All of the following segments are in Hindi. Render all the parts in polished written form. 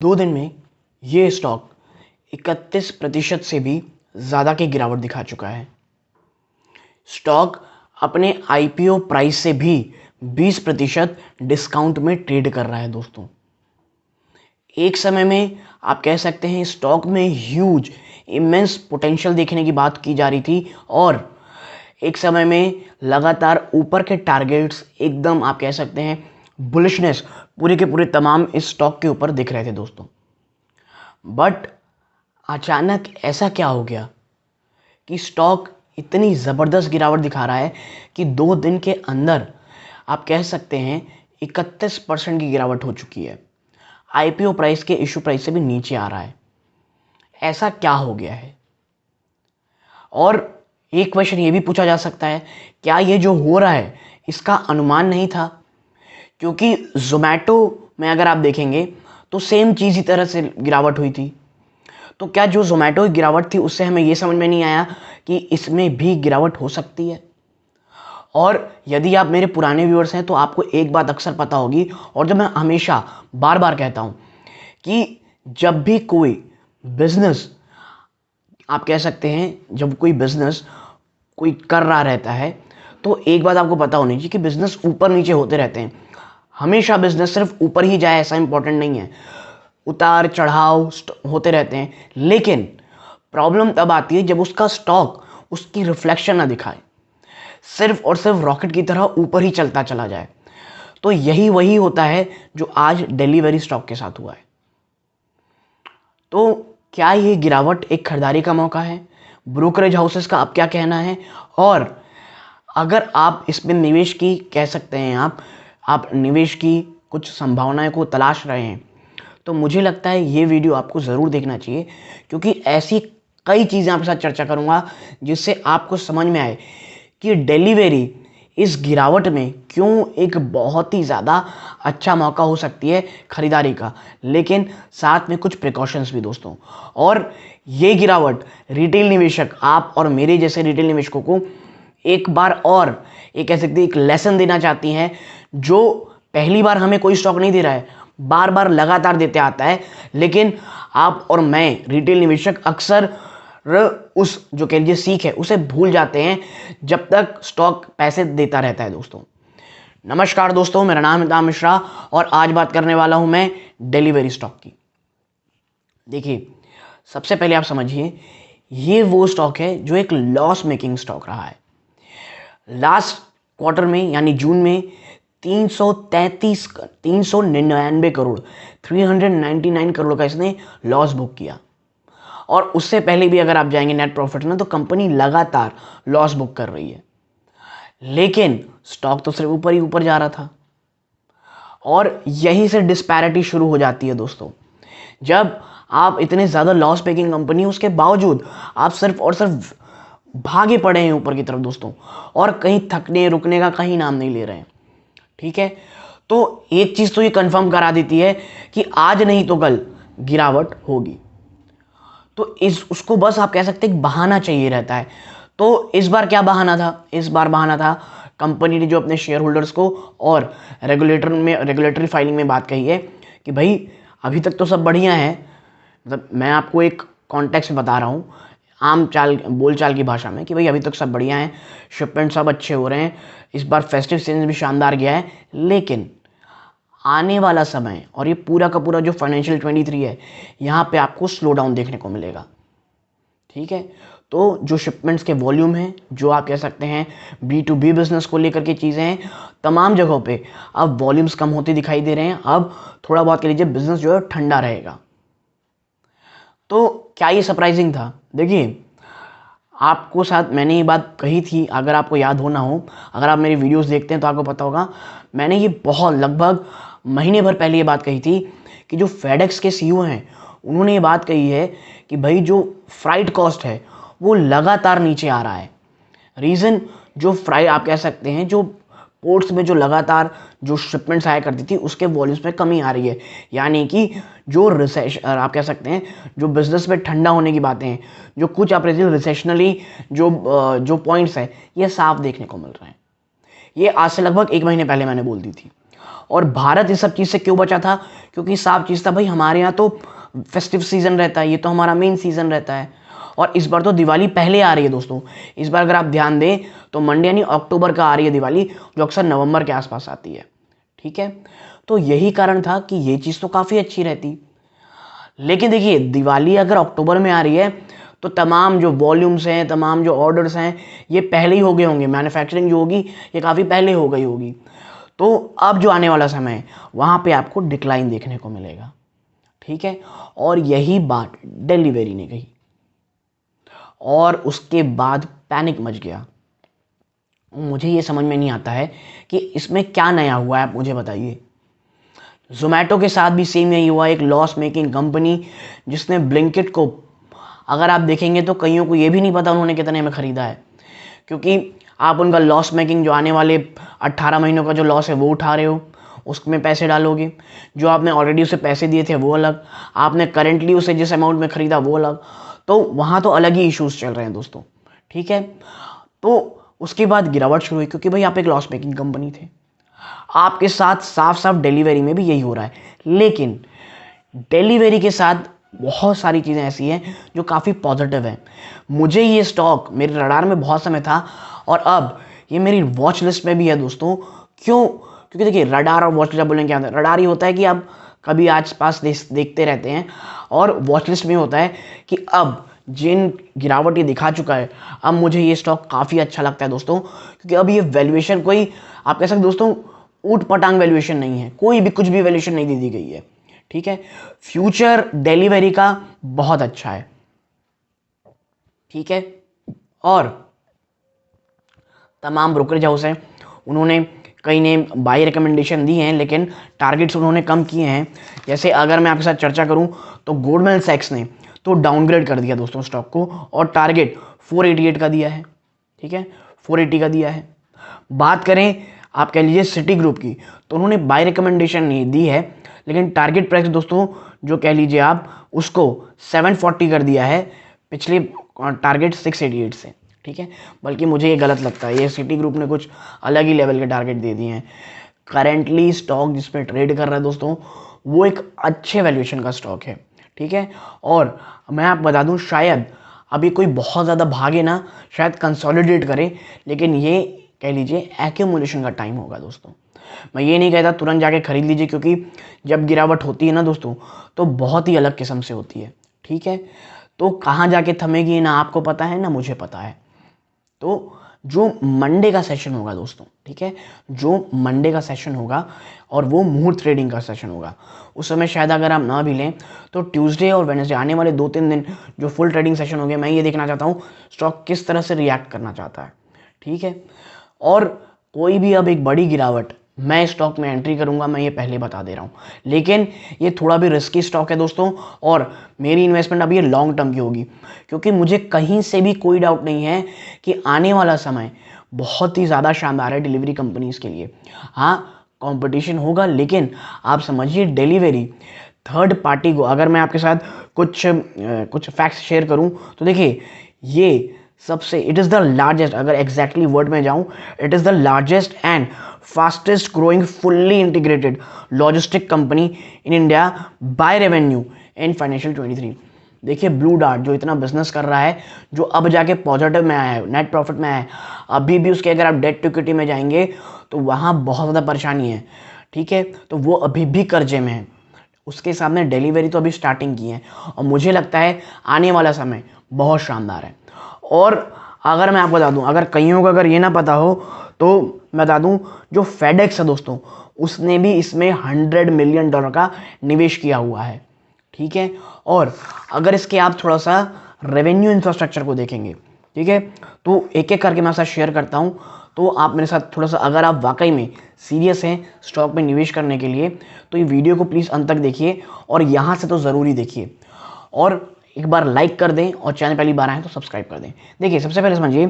2 दिन में ये स्टॉक 31% से भी ज़्यादा की गिरावट दिखा चुका है। स्टॉक अपने आईपीओ प्राइस से भी 20% डिस्काउंट में ट्रेड कर रहा है दोस्तों। एक समय में आप कह सकते हैं स्टॉक में ह्यूज इमेंस पोटेंशियल देखने की बात की जा रही थी और एक समय में लगातार ऊपर के टारगेट्स एकदम आप कह सकते हैं बुलिशनेस पूरे के पूरे तमाम इस स्टॉक के ऊपर दिख रहे थे दोस्तों। बट अचानक ऐसा क्या हो गया कि स्टॉक इतनी ज़बरदस्त गिरावट दिखा रहा है कि 2 दिन के अंदर आप कह सकते हैं 31% की गिरावट हो चुकी है। आईपीओ प्राइस के इशू प्राइस से भी नीचे आ रहा है। ऐसा क्या हो गया है? और एक क्वेश्चन ये भी पूछा जा सकता है, क्या ये जो हो रहा है इसका अनुमान नहीं था? क्योंकि ज़ोमैटो में अगर आप देखेंगे तो सेम चीज़ ही तरह से गिरावट हुई थी। तो क्या जो ज़ोमैटो की गिरावट थी उससे हमें ये समझ में नहीं आया कि इसमें भी गिरावट हो सकती है? और यदि आप मेरे पुराने व्यूअर्स हैं तो आपको एक बात अक्सर पता होगी और जो मैं हमेशा बार बार कहता हूँ कि जब भी कोई बिजनेस आप कह सकते हैं जब कोई बिजनेस कोई कर रहा रहता है तो एक बात आपको पता होनी चाहिए कि बिजनेस ऊपर नीचे होते रहते हैं। हमेशा बिजनेस सिर्फ ऊपर ही जाए ऐसा इंपॉर्टेंट नहीं है, उतार चढ़ाव होते रहते हैं। लेकिन प्रॉब्लम तब आती है जब उसका स्टॉक उसकी रिफ्लेक्शन ना दिखाए, सिर्फ और सिर्फ रॉकेट की तरह ऊपर ही चलता चला जाए। तो यही वही होता है जो आज डिलीवरी स्टॉक के साथ हुआ है। तो क्या ये गिरावट एक खरीदारी का मौका है? ब्रोकरेज हाउसेस का अब क्या कहना है? और अगर आप इसमें निवेश की कह सकते हैं आप निवेश की कुछ संभावनाएं को तलाश रहे हैं तो मुझे लगता है ये वीडियो आपको ज़रूर देखना चाहिए, क्योंकि ऐसी कई चीज़ें आपके साथ चर्चा करूंगा जिससे आपको समझ में आए कि डिलीवरी इस गिरावट में क्यों एक बहुत ही ज़्यादा अच्छा मौका हो सकती है खरीदारी का, लेकिन साथ में कुछ प्रिकॉशंस भी दोस्तों। और ये गिरावट रिटेल निवेशक आप और मेरे जैसे रिटेल निवेशकों को एक बार और एक कह सकते एक लेसन देना चाहती हैं, जो पहली बार हमें कोई स्टॉक नहीं दे रहा है, बार बार लगातार देते आता है। लेकिन आप और मैं रिटेल निवेशक अक्सर उस जो कह लीजिए सीख है उसे भूल जाते हैं जब तक स्टॉक पैसे देता रहता है दोस्तों। नमस्कार दोस्तों, मेरा नाम है हिताम मिश्रा और आज बात करने वाला हूं मैं डिलीवरी स्टॉक की। देखिए, सबसे पहले आप समझिए ये वो स्टॉक है जो एक लॉस मेकिंग स्टॉक रहा है। लास्ट क्वार्टर में यानी जून में 399 करोड़ 399 करोड़ का इसने लॉस बुक किया। और उससे पहले भी अगर आप जाएंगे नेट प्रॉफिट में तो कंपनी लगातार लॉस बुक कर रही है, लेकिन स्टॉक तो सिर्फ ऊपर ही ऊपर जा रहा था। और यहीं से डिस्पैरिटी शुरू हो जाती है दोस्तों। जब आप इतने ज़्यादा लॉस मेकिंग कंपनी उसके बावजूद आप सिर्फ और सिर्फ भागे पड़े हैं ऊपर की तरफ दोस्तों, और कहीं थकने रुकने का कहीं नाम नहीं ले रहे हैं। ठीक है, तो एक चीज़ तो ये कंफर्म करा देती है कि आज नहीं तो कल गिरावट होगी। तो उसको बस आप कह सकते हैं बहाना चाहिए रहता है। तो इस बार क्या बहाना था? इस बार बहाना था कंपनी ने जो अपने शेयर होल्डर्स को और रेगुलेटरी फाइलिंग में बात कही है कि भाई अभी तक तो सब बढ़िया है। मतलब मैं आपको एक कॉन्टेक्स्ट में बता रहा हूँ आम बोलचाल की भाषा में कि भाई अभी तक सब बढ़िया है, शिपमेंट सब अच्छे हो रहे हैं, इस बार फेस्टिव सीजन भी शानदार गया है। लेकिन आने वाला समय और ये पूरा का पूरा जो फाइनेंशियल 23 है यहाँ पे आपको स्लो डाउन देखने को मिलेगा। ठीक है, तो जो शिपमेंट्स के वॉल्यूम हैं, जो आप कह सकते हैं B2B बिजनेस को लेकर के चीज़ें हैं, तमाम जगहों पे अब वॉल्यूम्स कम होते दिखाई दे रहे हैं। अब थोड़ा बहुत कह लीजिए बिजनेस जो है ठंडा रहेगा। तो क्या ये सरप्राइजिंग था? देखिए, आपको साथ मैंने ये बात कही थी, अगर आपको याद हो ना हो, अगर आप मेरी वीडियोस देखते हैं तो आपको पता होगा मैंने ये बहुत लगभग महीने भर पहले ये बात कही थी कि जो फेडेक्स के सीईओ हैं उन्होंने ये बात कही है कि भाई जो फ्राइट कॉस्ट है वो लगातार नीचे आ रहा है। रीज़न जो आप कह सकते हैं जो पोर्ट्स में जो लगातार जो शिपमेंट्स आया करती थी उसके वॉल्यूम्स में कमी आ रही है। यानी कि जो रिसेशन आप कह सकते हैं जो बिजनेस में ठंडा होने की बातें हैं, जो कुछ आप रिसेशनली जो पॉइंट्स है ये साफ देखने को मिल रहे हैं। ये आज से लगभग 1 महीने पहले मैंने बोल दी थी और भारत इस सब चीज़ से क्यों बचा था? क्योंकि साफ चीज़ था भाई, हमारे यहाँ तो फेस्टिव सीज़न रहता है, ये तो हमारा मेन सीज़न रहता है। और इस बार तो दिवाली पहले आ रही है दोस्तों। इस बार अगर आप ध्यान दें तो मंडे यानी अक्टूबर का आ रही है दिवाली, जो अक्सर नवंबर के आसपास आती है। ठीक है, तो यही कारण था कि ये चीज़ तो काफ़ी अच्छी रहती। लेकिन देखिए, दिवाली अगर अक्टूबर में आ रही है तो तमाम जो वॉल्यूम्स हैं, तमाम जो ऑर्डर्स हैं, ये पहले ही हो गए होंगे। मैन्युफैक्चरिंग जो होगी ये काफ़ी पहले हो गई होगी। तो अब जो आने वाला समय है वहाँ पे आपको डिक्लाइन देखने को मिलेगा। ठीक है, और यही बात डिलीवरी ने कही और उसके बाद पैनिक मच गया। मुझे ये समझ में नहीं आता है कि इसमें क्या नया हुआ है, आप मुझे बताइए। जोमेटो के साथ भी सेम यही हुआ, एक लॉस मेकिंग कंपनी जिसने ब्लिंकिट को, अगर आप देखेंगे तो कईयों को ये भी नहीं पता उन्होंने कितने में ख़रीदा है, क्योंकि आप उनका लॉस मेकिंग जो आने वाले 18 महीनों का जो लॉस है वो उठा रहे हो, उसमें पैसे डालोगे। जो आपने ऑलरेडी उसे पैसे दिए थे वो अलग, आपने करेंटली उसे जिस अमाउंट में ख़रीदा वो अलग, तो वहाँ तो अलग ही इश्यूज़ चल रहे हैं दोस्तों। ठीक है, तो उसके बाद गिरावट शुरू हुई, क्योंकि भाई आप एक लॉस मेकिंग कंपनी थे। आपके साथ साफ साफ डिलीवरी में भी यही हो रहा है। लेकिन डिलीवरी के साथ बहुत सारी चीज़ें ऐसी हैं जो काफ़ी पॉजिटिव हैं। मुझे ये स्टॉक मेरे रडार में बहुत समय था और अब ये मेरी वॉच लिस्ट में भी है दोस्तों। क्यों? क्योंकि देखिए, रडार और वॉच लिस्ट बोलेंगे क्या होता है? रडार ही होता है कि आप कभी आस पास देखते रहते हैं, और वॉच लिस्ट में होता है कि अब जिन गिरावट ये दिखा चुका है, अब मुझे ये स्टॉक काफ़ी अच्छा लगता है दोस्तों। क्योंकि अब ये वैल्यूएशन कोई, आप कह सकते दोस्तों, ऊट पटांग वैल्यूएशन नहीं है, कोई भी कुछ भी वैल्यूएशन नहीं दे दी गई है। ठीक है, फ्यूचर डिलीवरी का बहुत अच्छा है। ठीक है, और तमाम ब्रोकरेज हाउस हैं, उन्होंने कई ने बाई रिकमेंडेशन दी हैं, लेकिन टारगेट्स उन्होंने कम किए हैं। जैसे अगर मैं आपके साथ चर्चा करूं तो गोल्डमैन सैक्स ने तो डाउनग्रेड कर दिया दोस्तों स्टॉक को, और टारगेट 488 का दिया है। ठीक है, 480 का दिया है। बात करें आप कह लीजिए सिटी ग्रुप की, तो उन्होंने बाई रिकमेंडेशन नहीं दी है, लेकिन टारगेट प्राइस दोस्तों जो कह लीजिए आप उसको 740 कर दिया है, पिछले टारगेट 688 से। ठीक है, बल्कि मुझे ये गलत लगता है, ये सिटी ग्रुप ने कुछ अलग ही लेवल के टारगेट दे दिए हैं। करेंटली स्टॉक जिसमें ट्रेड कर रहा है दोस्तों, वो एक अच्छे वैल्यूएशन का स्टॉक है। ठीक है, और मैं आप बता दूं, शायद अभी कोई बहुत ज़्यादा भागे ना, शायद कंसोलिडेट करे, लेकिन ये कह लीजिए एक्यूमुलेशन का टाइम होगा दोस्तों। मैं ये नहीं कहता तुरंत जाके खरीद लीजिए, क्योंकि जब गिरावट होती है ना दोस्तों, तो बहुत ही अलग किस्म से होती है। ठीक है, तो कहाँ जाके थमेगी ना आपको पता है ना मुझे पता है। तो जो मंडे का सेशन होगा दोस्तों, ठीक है, जो मंडे का सेशन होगा और वो मुहूर्त ट्रेडिंग का सेशन होगा, उस समय शायद अगर आप ना भी लें तो ट्यूसडे और वेडनेसडे आने वाले 2-3 दिन जो फुल ट्रेडिंग सेशन हो गया, मैं ये देखना चाहता हूँ स्टॉक किस तरह से रिएक्ट करना चाहता है। ठीक है, और कोई भी अब एक बड़ी गिरावट मैं स्टॉक में एंट्री करूंगा, मैं ये पहले बता दे रहा हूँ। लेकिन ये थोड़ा भी रिस्की स्टॉक है दोस्तों, और मेरी इन्वेस्टमेंट अब ये लॉन्ग टर्म की होगी, क्योंकि मुझे कहीं से भी कोई डाउट नहीं है कि आने वाला समय बहुत ही ज़्यादा शानदार है डिलीवरी कंपनीज़ के लिए। हाँ, कंपटीशन होगा, लेकिन आप समझिए डिलीवरी थर्ड पार्टी को, अगर मैं आपके साथ कुछ फैक्ट्स शेयर करूं तो देखिए, ये सबसे, इट इज़ द लार्जेस्ट, अगर एग्जैक्टली वर्ड में जाऊं, it is the largest and fastest growing fully integrated logistic company in India by revenue in financial 23। देखिए, ब्लू डार्ट जो इतना बिजनेस कर रहा है, जो अब जाके पॉजिटिव में आया है, नेट प्रॉफिट में आया है, अभी भी उसके अगर आप डेट टू इक्विटी में जाएंगे तो वहाँ बहुत ज़्यादा परेशानी है। ठीक है, तो वो अभी भी कर्जे में है, उसके सामने डिलीवरी तो अभी स्टार्टिंग की है, और मुझे लगता है आने वाला समय बहुत शानदार है। और अगर मैं आपको बता दूं, अगर कईयों को अगर ये ना पता हो तो मैं बता दूं, जो फेडेक्स है दोस्तों, उसने भी इसमें $100 मिलियन का निवेश किया हुआ है। ठीक है, और अगर इसके आप थोड़ा सा रेवेन्यू इंफ्रास्ट्रक्चर को देखेंगे, ठीक है, तो एक एक करके मैं आपसे शेयर करता हूँ, तो आप मेरे साथ थोड़ा सा, अगर आप वाकई में सीरियस हैं स्टॉक में निवेश करने के लिए, तो ये वीडियो को प्लीज़ अंत तक देखिए, और यहाँ से तो ज़रूरी देखिए, और एक बार लाइक कर दें, और चैनल पहली बार आए तो सब्सक्राइब कर दें। देखिए, सबसे पहले समझिए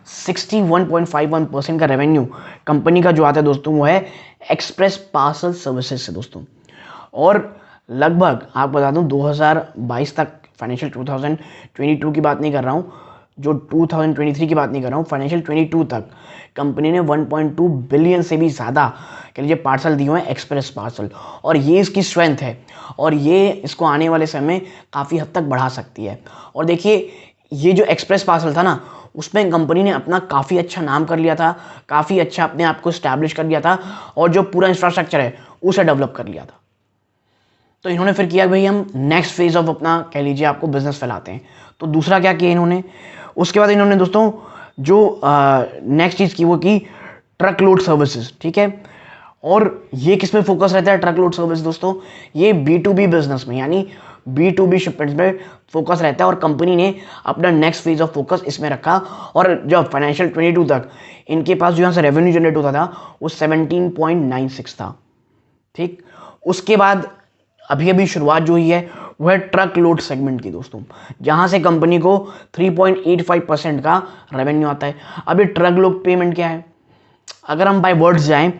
61.51% का रेवेन्यू कंपनी का जो आता है दोस्तों, वो है एक्सप्रेस पार्सल सर्विसेज से दोस्तों, और लगभग आप बता दूं 2022 तक, फाइनेंशियल 2022 की बात नहीं कर रहा हूँ, जो 2023 की बात नहीं कर रहा हूँ, फाइनेंशियल 22 तक कंपनी ने 1.2 बिलियन से भी ज़्यादा कह लीजिए पार्सल दिए हुए हैं, एक्सप्रेस पार्सल, और ये इसकी स्ट्रेंथ है और ये इसको आने वाले समय में काफ़ी हद तक बढ़ा सकती है। और देखिए ये जो एक्सप्रेस पार्सल था ना, उसमें कंपनी ने अपना काफ़ी अच्छा नाम कर लिया था, काफ़ी अच्छा अपने आप को इस्टेब्लिश कर लिया था और जो पूरा इंफ्रास्ट्रक्चर है उसे डेवलप कर लिया था। तो इन्होंने फिर किया भाई हम नेक्स्ट फेज ऑफ अपना कह लीजिए आपको बिजनेस फैलाते हैं। तो दूसरा क्या किया इन्होंने, उसके बाद इन्होंने दोस्तों जो नेक्स्ट चीज़ की वो की ट्रक लोड सर्विसेज। ठीक है, और ये किस में फोकस रहता है ट्रक लोड सर्विस दोस्तों, ये B2B बिजनेस में यानी B2B शिपमेंट्स में फोकस रहता है और कंपनी ने अपना नेक्स्ट फेज ऑफ फोकस इसमें रखा। और जब फाइनेंशियल 22 तक इनके पास जो यहाँ से रेवेन्यू जनरेट होता था वो 17.96 था। ठीक, उसके बाद अभी अभी शुरुआत जो हुई है वो है ट्रक लोड सेगमेंट की दोस्तों, जहां से कंपनी को 3.85% का रेवेन्यू आता है। अभी ट्रक लोड पेमेंट क्या है, अगर हम बाय वर्ड्स जाएं,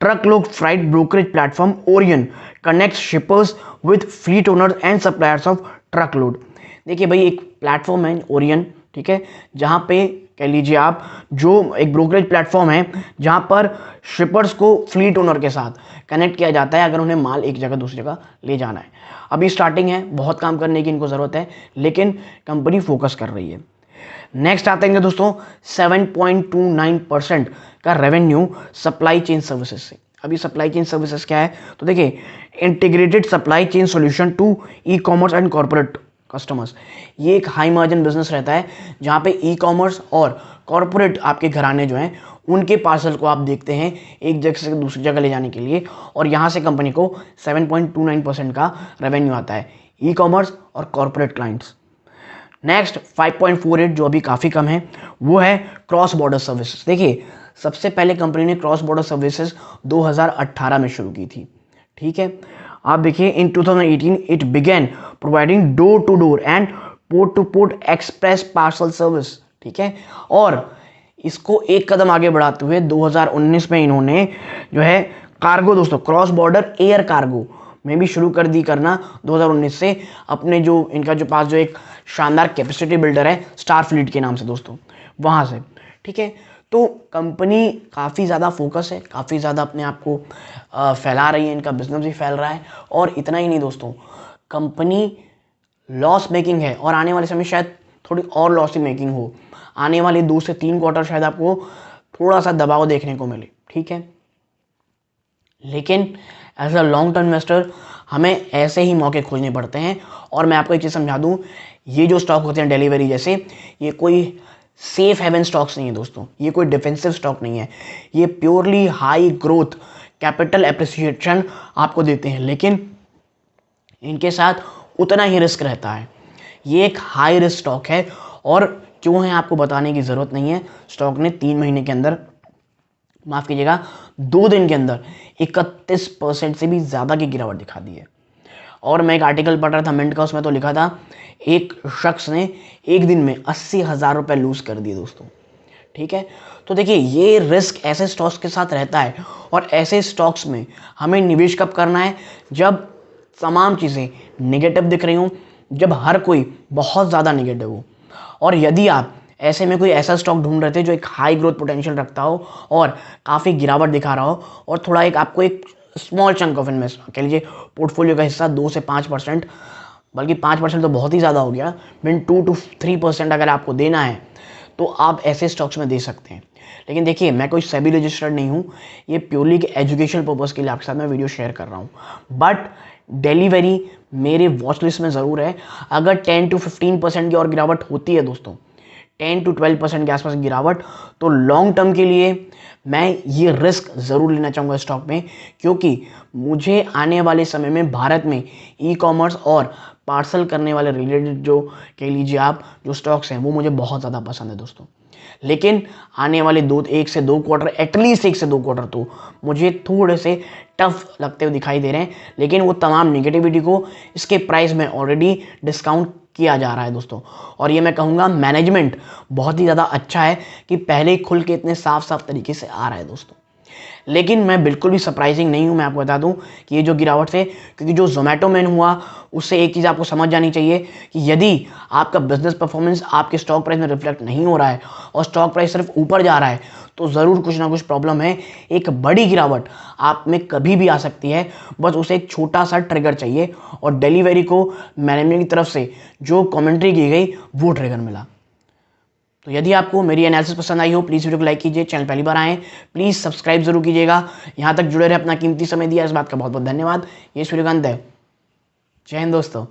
truck load freight brokerage platform Orion connect shippers with fleet owners and suppliers of truck load. देखिए भाई एक प्लेटफॉर्म है ओरियन, ठीक है, जहां पे कह लीजिए आप जो एक ब्रोकरेज प्लेटफॉर्म है जहां पर शिपर्स को फ्लीट ओनर के साथ कनेक्ट किया जाता है अगर उन्हें माल एक जगह दूसरी जगह ले जाना है। अभी स्टार्टिंग है, बहुत काम करने की इनको ज़रूरत है, लेकिन कंपनी फोकस कर रही है। नेक्स्ट आते हैं दोस्तों 7.29% का रेवेन्यू सप्लाई चेन सर्विसेज से। अभी सप्लाई चेन सर्विसेज क्या है, तो देखिए integrated supply chain solution to e commerce and corporate customers. ये एक हाई मार्जिन बिजनेस रहता है जहाँ पे ई कॉमर्स और कॉर्पोरेट आपके घराने जो हैं उनके पार्सल को आप देखते हैं एक जगह से दूसरी जगह ले जाने के लिए, और यहाँ से कंपनी को 7.29% का रेवेन्यू आता है ई कॉमर्स और कॉर्पोरेट क्लाइंट्स। नेक्स्ट 5.48 जो अभी काफ़ी कम है वो है क्रॉस बॉर्डर सर्विसेज। देखिए सबसे पहले कंपनी ने क्रॉस बॉर्डर सर्विसेज 2018 में शुरू की थी। ठीक है, आप देखिए in 2018 it began providing door to door and port to port express parcel service. ठीक है, और इसको एक कदम आगे बढ़ाते हुए 2019 में इन्होंने जो है कार्गो दोस्तों क्रॉस बॉर्डर एयर कार्गो में भी शुरू कर दी करना 2019 से, अपने जो इनका जो पास जो एक शानदार कैपेसिटी बिल्डर है स्टार फ्लीट के नाम से दोस्तों, वहाँ से। ठीक है, तो कंपनी काफ़ी ज़्यादा फोकस है, काफ़ी ज़्यादा अपने आप को फैला रही है, इनका बिजनेस भी फैल रहा है। और इतना ही नहीं दोस्तों, कंपनी लॉस मेकिंग है और आने वाले समय शायद थोड़ी और लॉस मेकिंग हो, आने वाले 2 से 3 क्वार्टर शायद आपको थोड़ा सा दबाव देखने को मिले। ठीक है, लेकिन as a long term investor हमें ऐसे ही मौके खोजने पड़ते हैं। और मैं आपको एक चीज़ समझा दूं, ये जो स्टॉक होते हैं डिलीवरी जैसे, ये कोई सेफ हेवन स्टॉक्स नहीं है दोस्तों, ये कोई डिफेंसिव स्टॉक नहीं है, ये purely high growth capital appreciation आपको देते हैं, लेकिन इनके साथ उतना ही रिस्क रहता है। ये एक हाई रिस्क स्टॉक है और क्यों है आपको बताने की ज़रूरत नहीं है। स्टॉक ने 3 महीने के अंदर, माफ़ कीजिएगा 2 दिन के अंदर 31% से भी ज़्यादा की गिरावट दिखा दी है। और मैं एक आर्टिकल पढ़ रहा था मिंट का, उसमें तो लिखा था एक शख्स ने एक दिन में 80,000 रुपये लूज़ कर दिए दोस्तों। ठीक है, तो देखिए ये रिस्क ऐसे स्टॉक्स के साथ रहता है और ऐसे स्टॉक्स में हमें निवेश कब करना है, जब तमाम चीज़ें नेगेटिव दिख रही हों, जब हर कोई बहुत ज़्यादा नेगेटिव हो। और यदि आप ऐसे में कोई ऐसा स्टॉक ढूंढ रहे थे जो एक हाई ग्रोथ पोटेंशियल रखता हो और काफ़ी गिरावट दिखा रहा हो और थोड़ा एक आपको एक स्मॉल चंक ऑफ इन्वेस्ट कह लीजिए पोर्टफोलियो का हिस्सा 2 से 5%, बल्कि 5% तो बहुत ही ज़्यादा हो गया, बिन 2 to 3% अगर आपको देना है तो आप ऐसे स्टॉक्स में दे सकते हैं। लेकिन देखिए मैं कोई सेबी रजिस्टर्ड नहीं हूँ, ये प्योरली एजुकेशनल पर्पज़ के लिए आपके साथ मैं वीडियो शेयर कर रहा हूँ। बट डिलीवरी मेरे वॉच लिस्ट में ज़रूर है। अगर 10 to 15% की और गिरावट होती है दोस्तों, 10 to 12% के आसपास गिरावट, तो लॉन्ग टर्म के लिए मैं ये रिस्क ज़रूर लेना चाहूँगा स्टॉक में, क्योंकि मुझे आने वाले समय में भारत में ई कॉमर्स और पार्सल करने वाले रिलेटेड जो कह लीजिए आप जो स्टॉक्स हैं वो मुझे बहुत ज़्यादा पसंद है दोस्तों। लेकिन आने वाले 1 से 2 क्वार्टर, एटलीस्ट 1 से 2 क्वार्टर तो मुझे थोड़े से टफ लगते हुए दिखाई दे रहे हैं, लेकिन वो तमाम नेगेटिविटी को इसके प्राइस में ऑलरेडी डिस्काउंट किया जा रहा है दोस्तों। और ये मैं कहूँगा मैनेजमेंट बहुत ही ज़्यादा अच्छा है कि पहले ही खुल के इतने साफ साफ तरीके से आ रहा है दोस्तों। लेकिन मैं बिल्कुल भी सरप्राइजिंग नहीं हूँ, मैं आपको बता दूँ कि ये जो गिरावट है, क्योंकि जो ज़ोमैटो में हुआ उससे एक चीज़ आपको समझ जानी चाहिए कि यदि आपका बिजनेस परफॉर्मेंस आपके स्टॉक प्राइस में रिफ्लेक्ट नहीं हो रहा है और स्टॉक प्राइस सिर्फ ऊपर जा रहा है, तो ज़रूर कुछ ना कुछ प्रॉब्लम है। एक बड़ी गिरावट आप में कभी भी आ सकती है, बस उसे एक छोटा सा ट्रिगर चाहिए, और डिलीवरी को मैनेजमेंट की तरफ से जो कमेंट्री की गई वो ट्रिगर मिला। तो यदि आपको मेरी एनालिसिस पसंद आई हो, प्लीज़ वीडियो को लाइक कीजिए। चैनल पहली बार आए प्लीज़ सब्सक्राइब जरूर कीजिएगा। यहाँ तक जुड़े रहे, अपना कीमती समय दिया, इस बात का बहुत बहुत धन्यवाद। ये वीडियो का अंत है। जय हिंद दोस्तों।